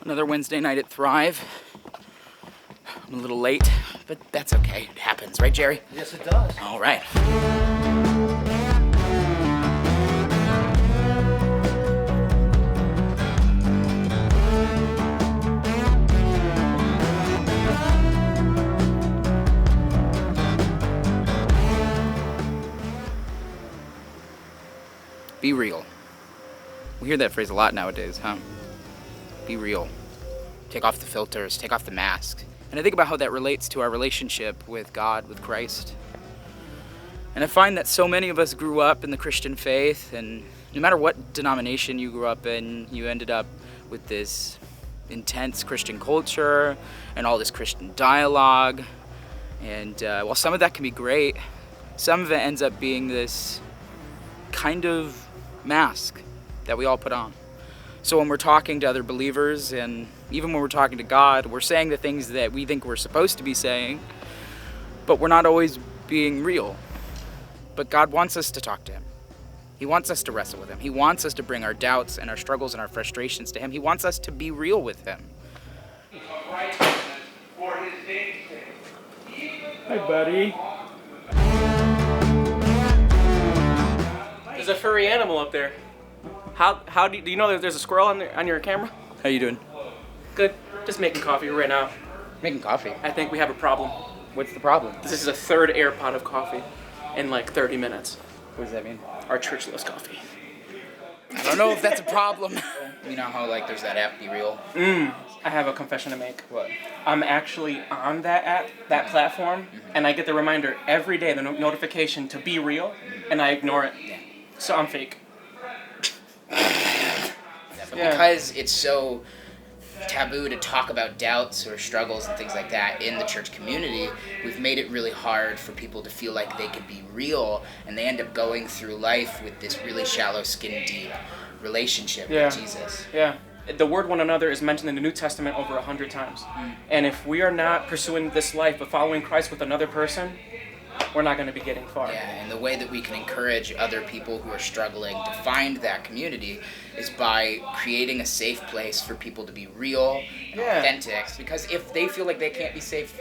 Another Wednesday night at Thrive. I'm a little late, but that's okay. It happens, right, Jerry? Yes, it does. All right. Be real. We hear that phrase a lot nowadays, huh? Be real. Take off the filters, take off the mask. And I think about how that relates to our relationship with God, with Christ. And I find that so many of us grew up in the Christian faith, and no matter what denomination you grew up in, you ended up with this intense Christian culture and all this Christian dialogue. And while some of that can be great, some of it ends up being this kind of mask that we all put on. So when we're talking to other believers, and even when we're talking to God, we're saying the things that we think we're supposed to be saying, but we're not always being real. But God wants us to talk to Him. He wants us to wrestle with Him. He wants us to bring our doubts and our struggles and our frustrations to Him. He wants us to be real with Him. Hi, buddy. There's a furry animal up there. How do you know that there's a squirrel on your camera? How you doing? Good. Just making coffee right now. Making coffee. I think we have a problem. What's the problem? This is a third air pot of coffee in like 30 minutes. What does that mean? Our church loves coffee. I don't know if that's a problem. You know how like there's that app, Be Real? I have a confession to make. What? I'm actually on that app, that platform, and I get the reminder every day, the notification to be real, and I ignore it. Yeah. So I'm fake. Yeah. Because it's so taboo to talk about doubts or struggles and things like that in the church community, we've made it really hard for people to feel like they could be real, and they end up going through life with this really shallow, skin-deep relationship with Jesus. Yeah. The word one another is mentioned in the New Testament over 100 times. And if we are not pursuing this life of following Christ with another person, we're not going to be getting far. Yeah, and the way that we can encourage other people who are struggling to find that community is by creating a safe place for people to be real and authentic. Because if they feel like they can't be safe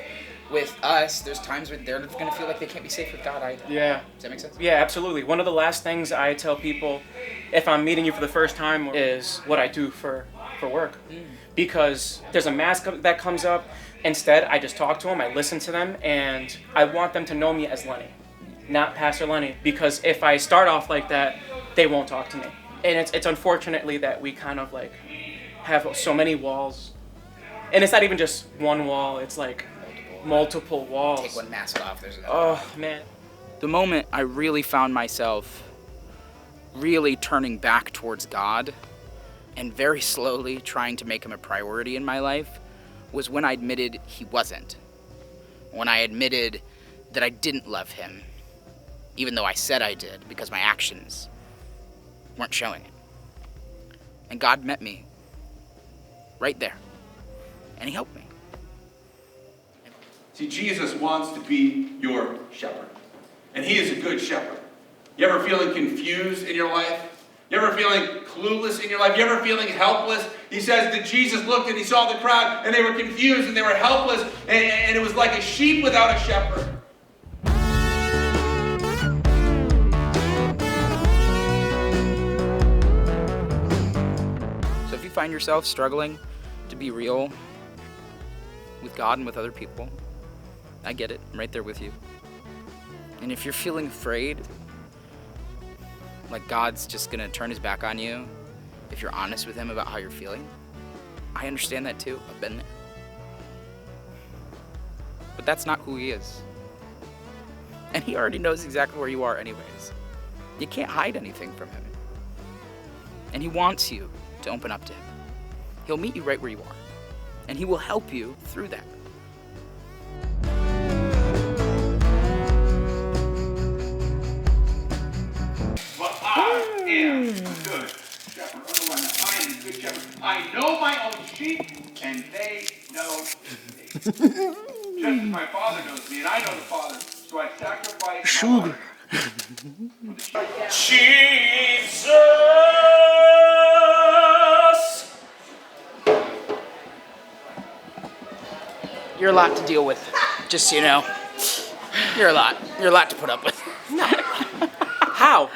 with us, there's times where they're going to feel like they can't be safe with God either. Yeah. Does that make sense? Yeah, absolutely. One of the last things I tell people if I'm meeting you for the first time is what I do for work. Because there's a mask that comes up. Instead, I just talk to them, I listen to them, and I want them to know me as Lenny, not Pastor Lenny. Because if I start off like that, they won't talk to me. And it's unfortunately that we kind of like have so many walls. And it's not even just one wall, it's like multiple walls. Take one mask off, there's another. Oh, man. The moment I really found myself really turning back towards God and very slowly trying to make Him a priority in my life was when I admitted He wasn't. When I admitted that I didn't love Him, even though I said I did, because my actions weren't showing it. And God met me right there, and He helped me. See, Jesus wants to be your shepherd, and He is a good shepherd. You ever feeling confused in your life? You ever feeling clueless in your life? You ever feeling helpless? He says that Jesus looked and He saw the crowd, and they were confused and they were helpless, and it was like a sheep without a shepherd. So if you find yourself struggling to be real with God and with other people, I get it. I'm right there with you. And if you're feeling afraid, like God's just gonna turn His back on you if you're honest with Him about how you're feeling, I understand that too. I've been there. But that's not who He is. And He already knows exactly where you are anyways. You can't hide anything from Him. And He wants you to open up to Him. He'll meet you right where you are. And He will help you through that. I am a good shepherd. Otherwise, I am a good shepherd. I know my own sheep, and they know me. Just as my Father knows me, and I know the Father, so I sacrifice Sugar. Jesus! You're a lot to deal with. Just so you know. You're a lot. You're a lot to put up with. How?